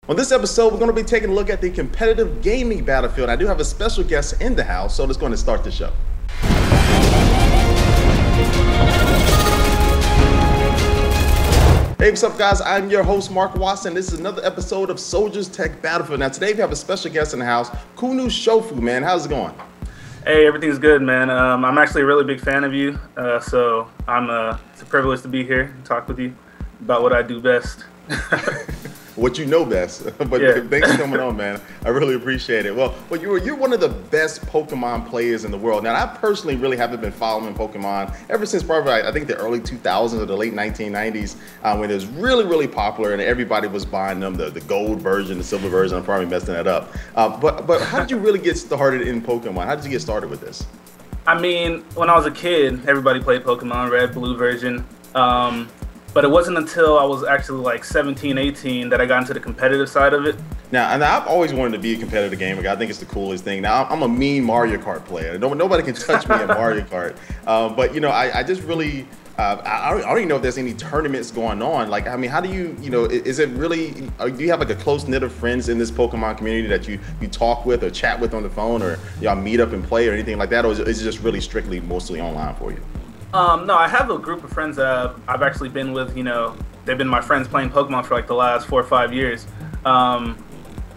On this episode, we're going to be taking a look at the competitive gaming battlefield. I do have a special guest in the house, so let's go and start the show. Hey, what's up, guys? I'm your host, Mark Watson. This is another episode of Soldiers Tech Battlefield. Now, today we have a special guest in the house, Kunnu Shofu, man. How's it going? Hey, everything's good, man. I'm actually a really big fan of you, so it's a privilege to be here and talk with you about what I do best. What you know best. But yeah. Thanks for coming on, man. I really appreciate it. Well, you're one of the best Pokemon players in the world. Now, I personally really haven't been following Pokemon ever since probably, I think, the early 2000s or the late 1990s, when it was really, really popular and everybody was buying them, the gold version, the silver version. I'm probably messing that up. But how did you really get started in Pokemon? How did you get started with this? I mean, when I was a kid, everybody played Pokemon, red, blue version. But it wasn't until I was actually like 17, 18 that I got into the competitive side of it. Now, and I've always wanted to be a competitive gamer. I think it's the coolest thing. Now, I'm a mean Mario Kart player. Nobody can touch me in Mario Kart. But, you know, I just really, I don't even know if there's any tournaments going on. Like, I mean, how do you, is it really, do you have like a close knit of friends in this Pokemon community that you talk with or chat with on the phone, or y'all meet up and play or anything like that? Or is it just really strictly mostly online for you? No, I have a group of friends that I've actually been with, they've been my friends playing Pokemon for like the last 4 or 5 years.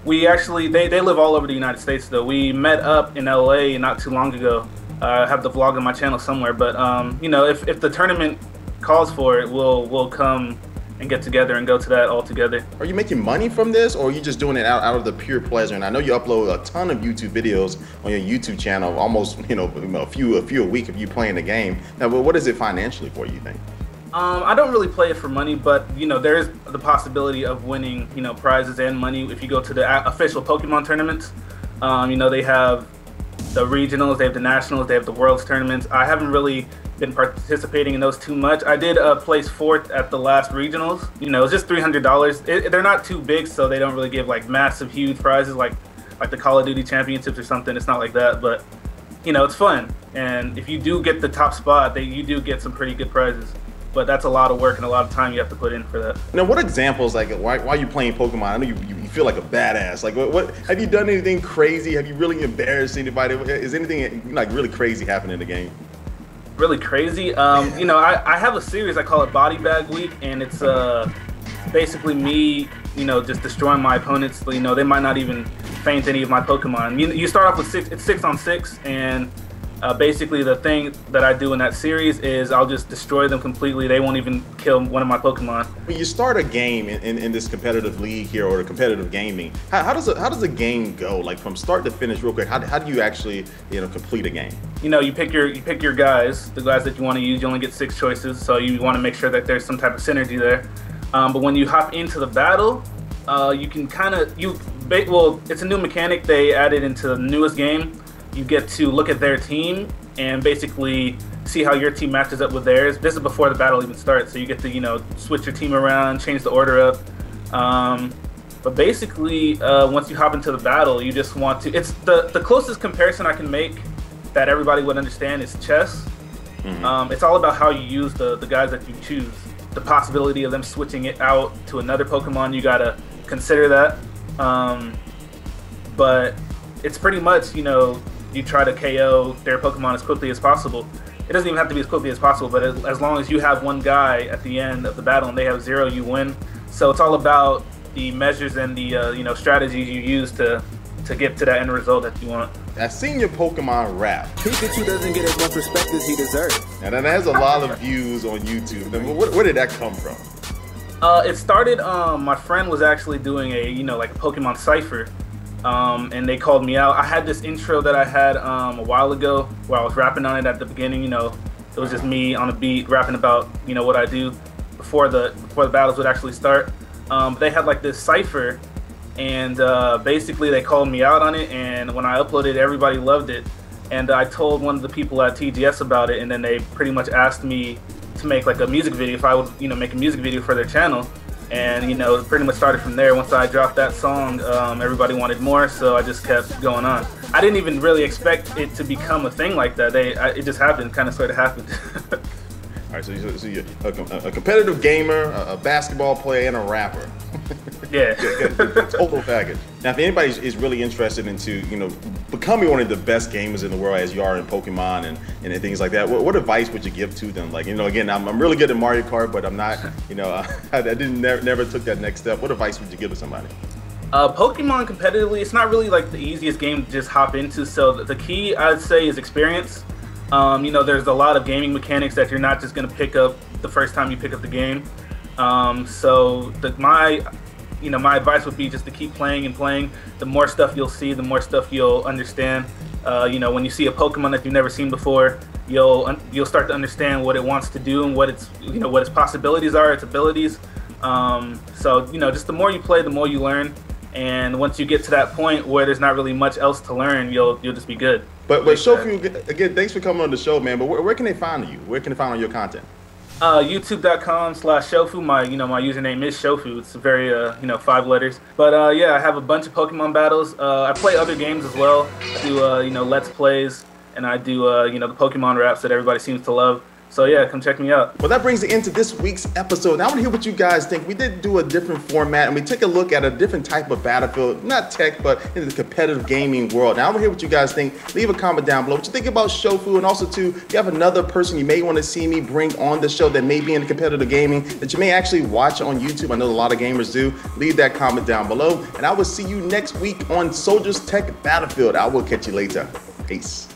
We actually, they live all over the United States though. We met up in LA not too long ago. I have the vlog on my channel somewhere, but if the tournament calls for it, we'll come and get together and go to that all together. Are you making money from this, or are you just doing it out of the pure pleasure? And I know you upload a ton of YouTube videos on your YouTube channel, almost a few a week of you playing the game. Now, what is it financially for you think? I don't really play it for money, but there is the possibility of winning prizes and money if you go to the official Pokemon tournaments. They have the regionals, they have the nationals, they have the worlds tournaments. I haven't really been participating in those too much. I did place 4th at the last regionals. It's just $300. They're not too big, so they don't really give like massive, huge prizes like the Call of Duty championships or something. It's not like that, but it's fun. And if you do get the top spot, you do get some pretty good prizes. But that's a lot of work and a lot of time you have to put in for that. Now, what examples, like, why are you playing Pokemon? I know you feel like a badass. Like, what have you done anything crazy? Have you really embarrassed anybody? Is anything like really crazy happening in the game? Really crazy? I have a series, I call it Body Bag Week, and it's basically me, just destroying my opponents. They might not even faint any of my Pokemon. You start off with 6 on 6, and basically the thing that I do in that series is I'll just destroy them completely. They won't even kill one of my Pokemon. When you start a game in this competitive league here, or the competitive gaming, how does a game go, like from start to finish real quick? How do you actually complete a game? You pick your guys, the guys that you want to use. You only get 6 choices, so you want to make sure that there's some type of synergy there. But when you hop into the battle, you can it's a new mechanic they added into the newest game. You get to look at their team and basically see how your team matches up with theirs. This is before the battle even starts, so you get to switch your team around, change the order up. But basically, once you hop into the battle, you just want to. It's the closest comparison I can make that everybody would understand is chess. Mm-hmm. It's all about how you use the guys that you choose. The possibility of them switching it out to another Pokemon, you gotta consider that. But it's pretty much you try to KO their Pokemon as quickly as possible. It doesn't even have to be as quickly as possible, but as long as you have one guy at the end of the battle and they have 0, you win. So it's all about the measures and the strategies you use to get to that end result that you want. I've seen your Pokemon rap. Pikachu doesn't get as much respect as he deserves. And that has a lot of views on YouTube. And where did that come from? It started, my friend was actually doing like a Pokemon Cypher. And they called me out. I had this intro that I had a while ago where I was rapping on it at the beginning. It was just me on a beat rapping about what I do before the battles would actually start. They had like this cipher, and basically they called me out on it. And when I uploaded, everybody loved it. And I told one of the people at TGS about it, and then they pretty much asked me to make like a music video if I would make a music video for their channel. And it pretty much started from there. Once I dropped that song, everybody wanted more, so I just kept going on. I didn't even really expect it to become a thing like that. It just happened, kind of sort of happened. All right, so you're a competitive gamer, a basketball player, and a rapper. Yeah. The total package. Now, if anybody is really interested into, becoming one of the best gamers in the world as you are in Pokemon and things like that, what advice would you give to them? Like, again, I'm really good at Mario Kart, but I'm not, I never took that next step. What advice would you give to somebody? Pokemon competitively, it's not really like the easiest game to just hop into. So the key, I'd say, is experience. There's a lot of gaming mechanics that you're not just going to pick up the first time you pick up the game. My advice would be just to keep playing and playing. The more stuff you'll see, the more stuff you'll understand. When you see a Pokemon that you've never seen before, you'll start to understand what it wants to do and what its possibilities are, its abilities. Just the more you play, the more you learn. And once you get to that point where there's not really much else to learn, you'll just be good. But Shofu, again, thanks for coming on the show, man. But where can they find you? Where can they find all your content? YouTube.com/Shofu. My username is Shofu. It's very 5 letters. But I have a bunch of Pokemon battles. I play other games as well. I do Let's Plays, and I do the Pokemon raps that everybody seems to love. So yeah, come check me out. Well, that brings it into this week's episode. Now I want to hear what you guys think. We did do a different format, and we took a look at a different type of battlefield, not tech, but in the competitive gaming world. Now I want to hear what you guys think. Leave a comment down below what you think about Shofu, and also too, if you have another person you may want to see me bring on the show that may be in the competitive gaming that you may actually watch on YouTube. I know a lot of gamers do. Leave that comment down below, and I will see you next week on Soldiers Tech Battlefield. I will catch you later. Peace.